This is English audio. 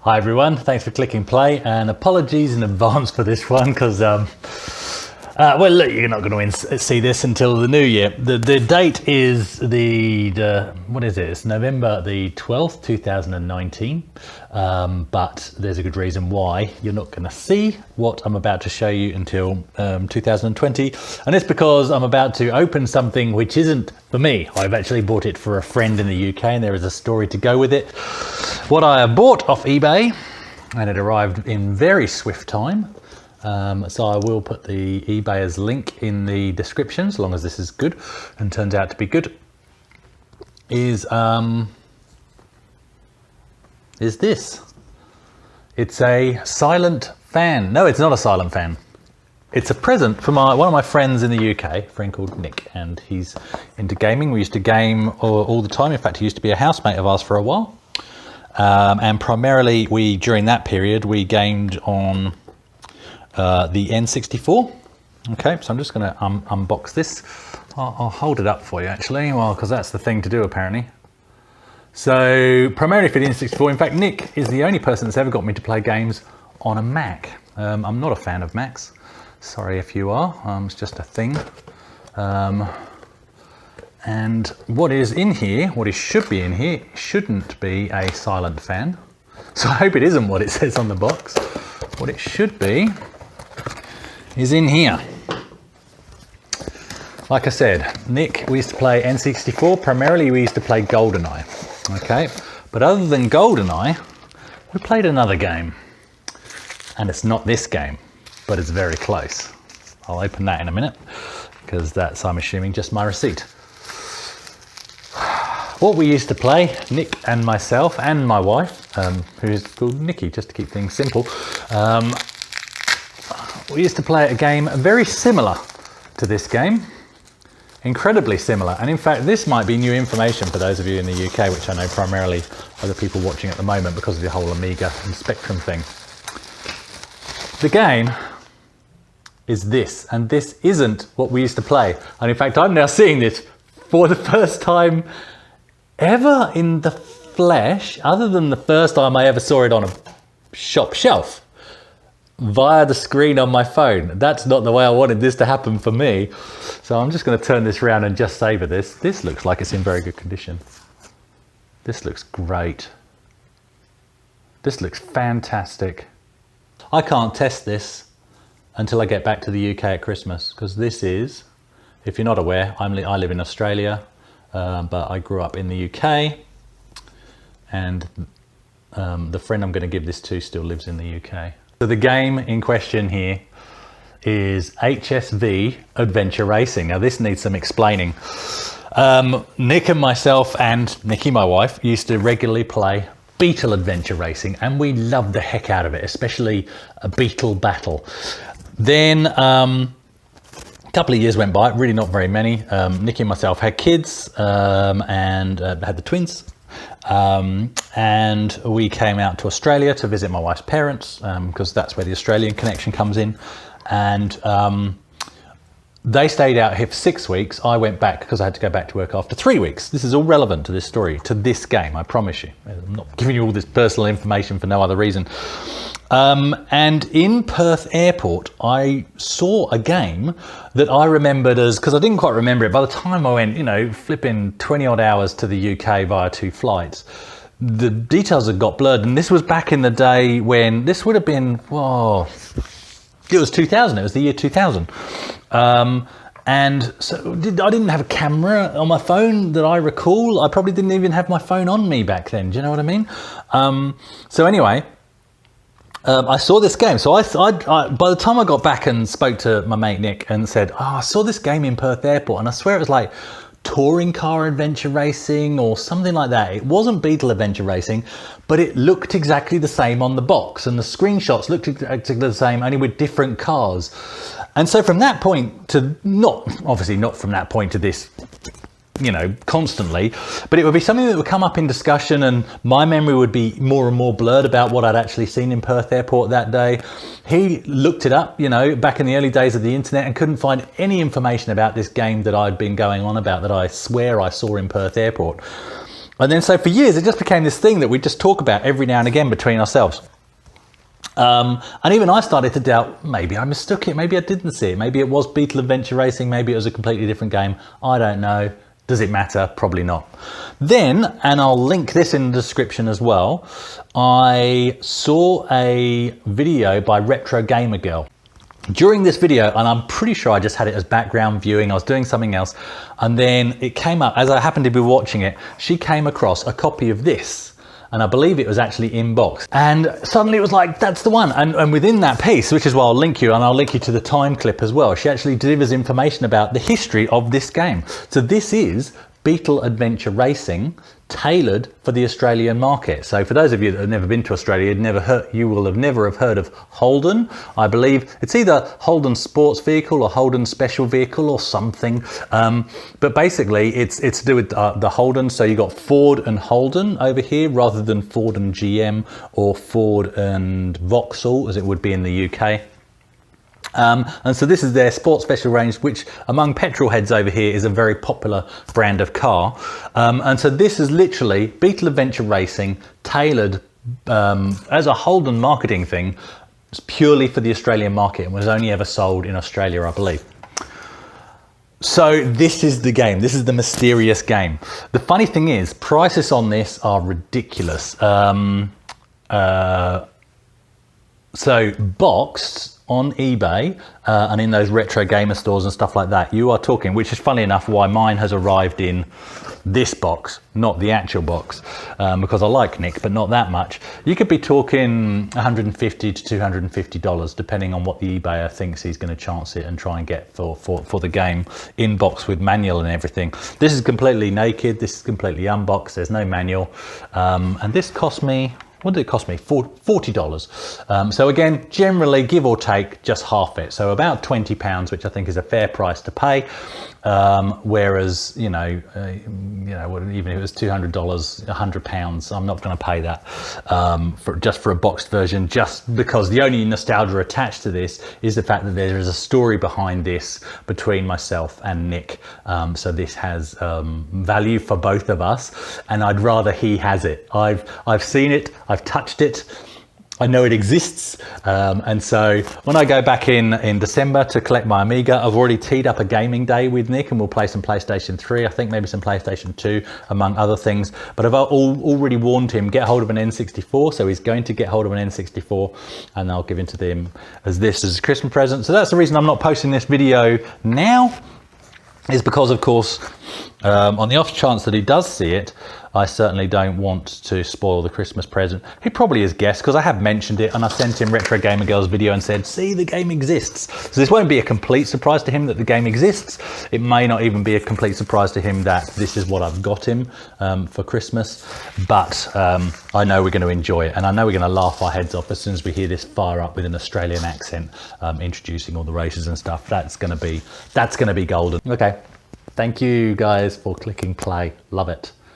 Hi everyone, thanks for clicking play, and apologies in advance for this one because well, look, you're not going to see this until the new year. The date is what is it? It's November the 12th, 2019. But there's a good reason why you're not going to see what I'm about to show you until 2020. And it's because I'm about to open something which isn't for me. I've actually bought it for a friend in the UK, and there is a story to go with it. What I bought off eBay, and it arrived in very swift time. So I will put the eBayer's link in the description, as long as this is good and turns out to be good, is this. It's a silent fan. No, it's not a silent fan. It's a present for one of my friends in the UK, a friend called Nick, and he's into gaming. We used to game all the time. In fact, he used to be a housemate of ours for a while. And primarily during that period, we gamed on the N64. Okay, so I'm just going to unbox this. I'll hold it up for you actually, well, because that's the thing to do apparently. So primarily for the N64. In fact, Nick is the only person that's ever got me to play games on a Mac. I'm not a fan of Macs. Sorry if you are. It's just a thing. And what is in here, what should be in here, shouldn't be a silent fan. So I hope it isn't what it says on the box. What it should be is in here. Like I said, Nick, we used to play N64. Primarily we used to play GoldenEye. Okay, but other than GoldenEye, we played another game. And it's not this game, but it's very close. I'll open that in a minute, because that's, I'm assuming, just my receipt. What we used to play, Nick and myself and my wife, who's called Nikki, just to keep things simple, we used to play a game very similar to this game, incredibly similar. And in fact, this might be new information for those of you in the UK, which I know primarily are the people watching at the moment because of the whole Amiga and Spectrum thing. The game is this, and this isn't what we used to play. And in fact, I'm now seeing this for the first time ever in the flesh, other than the first time I ever saw it on a shop shelf via the screen on my phone. That's not the way I wanted this to happen for me. So I'm just going to turn this around and just savor this. This looks like it's in very good condition. This looks great. This looks fantastic. I can't test this until I get back to the UK at Christmas, because this is, if you're not aware, I live in Australia. But I grew up in the UK, and the friend I'm going to give this to still lives in the UK. So the game in question here is HSV Adventure Racing. Now this needs some explaining. Nick and myself and Nikki, my wife, used to regularly play Beetle Adventure Racing, and we loved the heck out of it, especially a Beetle Battle. Then a couple of years went by, really not very many. Nikki and myself had kids and had the twins. And we came out to Australia to visit my wife's parents, because that's where the Australian connection comes in. And they stayed out here for 6 weeks. I went back because I had to go back to work after 3 weeks. This is all relevant to this story, to this game, I promise you. I'm not giving you all this personal information for no other reason. And in Perth Airport, I saw a game that I remembered as, because I didn't quite remember it, by the time I went, you know, flipping 20 odd hours to the UK via 2 flights, the details had got blurred. And this was back in the day when, this would have been, whoa, it was 2000, it was the year 2000. And so I didn't have a camera on my phone that I recall. I probably didn't even have my phone on me back then, do you know what I mean? So anyway, I saw this game. So I by the time I got back and spoke to my mate Nick and said, oh, I saw this game in Perth Airport, and I swear it was like touring car adventure racing or something like that. It wasn't Beetle Adventure Racing, but it looked exactly the same on the box, and the screenshots looked exactly the same, only with different cars. And so from that point to, obviously not from that point to this, you know, constantly, but it would be something that would come up in discussion, and my memory would be more and more blurred about what I'd actually seen in Perth Airport that day. He looked it up, you know, back in the early days of the internet, and couldn't find any information about this game that I'd been going on about, that I swear I saw in Perth Airport. And then so for years, it just became this thing that we just talk about every now and again between ourselves. And even I started to doubt, maybe I mistook it, maybe I didn't see it, maybe it was Beetle Adventure Racing, maybe it was a completely different game. I don't know. Does it matter? Probably not. Then, and I'll link this in the description as well, I saw a video by Retro Gamer Girl. During this video, and I'm pretty sure I just had it as background viewing, I was doing something else, and then it came up, as I happened to be watching it, she came across a copy of this. And I believe it was actually in box. And suddenly it was like, that's the one. And within that piece, which is why I'll link you, and I'll link you to the time clip as well, she actually delivers information about the history of this game. So this is Beetle Adventure Racing, tailored for the Australian market. So for those of you that have never been to Australia, you will never have heard of Holden. I believe it's either Holden Sports Vehicle or Holden Special Vehicle or something. But basically it's to do with the Holden. So you got Ford and Holden over here rather than Ford and GM or Ford and Vauxhall as it would be in the UK. And so this is their sports special range, which among petrol heads over here is a very popular brand of car. And so this is literally Beetle Adventure Racing tailored as a Holden marketing thing, purely for the Australian market, and was only ever sold in Australia, I believe. So this is the game. This is the mysterious game. The funny thing is, prices on this are ridiculous. So boxed on eBay and in those retro gamer stores and stuff like that, you are talking, which is funny enough why mine has arrived in this box, not the actual box, because I like Nick, but not that much. You could be talking $150 to $250, depending on what the eBayer thinks he's going to chance it and try and get for the game in box with manual and everything. This is completely naked. This is completely unboxed. There's no manual. And this cost me, what did it cost me? $40. So again, generally give or take just half it. So about £20, which I think is a fair price to pay. Whereas, even if it was $200, £100, I'm not going to pay that just for a boxed version, just because the only nostalgia attached to this is the fact that there is a story behind this between myself and Nick. So this has value for both of us, and I'd rather he has it. I've seen it, I've touched it, I know it exists, and so when I go back in December to collect my Amiga, I've already teed up a gaming day with Nick, and we'll play some PlayStation 3, I think maybe some PlayStation 2, among other things. But I've already warned him, get hold of an N64, so he's going to get hold of an N64, and I'll give it to him as a Christmas present. So that's the reason I'm not posting this video now, is because, of course, on the off chance that he does see it, I certainly don't want to spoil the Christmas present. He probably has guessed, because I have mentioned it, and I sent him Retro Gamer Girl's video and said, see, the game exists. So this won't be a complete surprise to him that the game exists. It may not even be a complete surprise to him that this is what I've got him for Christmas. But I know we're going to enjoy it, and I know we're going to laugh our heads off as soon as we hear this fire up with an Australian accent introducing all the races and stuff. That's going to be golden. Okay, thank you guys for clicking play. Love it.